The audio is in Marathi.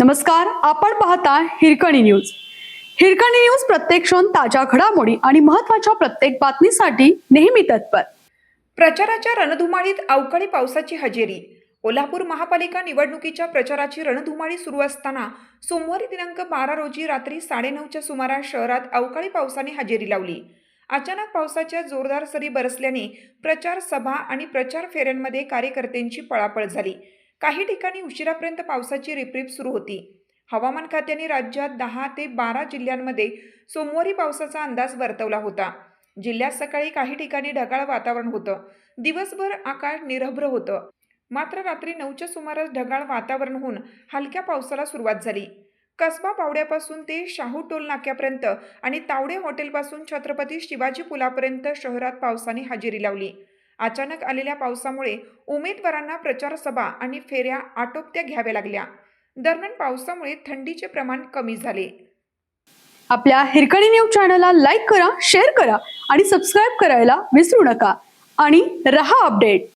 नमस्कार, आपण पाहता हिरकणी न्यूज. हिरकणी न्यूज प्रत्येक क्षण ताज्या घडामोडी आणि महत्त्वाच्या प्रत्येक बातमीसाठी नेहमी तत्पर. प्रचाराच्या रणधुमाळीत अवकाळी पावसाची हजेरी. कोल्हापूर महापालिका निवडणुकीच्या प्रचाराची रणधुमाळी सुरू असताना सोमवारी दिनांक 12 रोजी रात्री 9:30च्या सुमारास शहरात अवकाळी पावसाने हजेरी लावली. अचानक पावसाच्या जोरदार सरी बरसल्याने प्रचार सभा आणि प्रचार फेऱ्यांमध्ये कार्यकर्त्यांची पळापळ झाली. काही ठिकाणी उशिरापर्यंत पावसाची रिपरिप सुरू होती. हवामान खात्याने राज्यात 10 ते 12 जिल्ह्यांमध्ये सोमवारी पावसाचा अंदाज वर्तवला होता. जिल्ह्यात सकाळी काही ठिकाणी ढगाळ वातावरण होतं. दिवसभर आकाश निरभ्र होतं. मात्र रात्री 9च्या सुमारास ढगाळ वातावरण होऊन हलक्या पावसाला सुरुवात झाली. कसबा पावड्यापासून ते शाहू टोल नाक्यापर्यंत आणि तावडे हॉटेलपासून छत्रपती शिवाजी पुलापर्यंत शहरात पावसाने हजेरी लावली. अचानक आलेल्या पावसामुळे उमेदवारांना प्रचार सभा आणि फेऱ्या आटोपत्या घ्याव्या लागल्या. दरम्यान पावसामुळे थंडीचे प्रमाण कमी झाले. आपल्या हिरकणी न्यूज चॅनलला लाईक करा, शेअर करा आणि सबस्क्राईब करायला विसरू नका. आणि रहा अपडेट.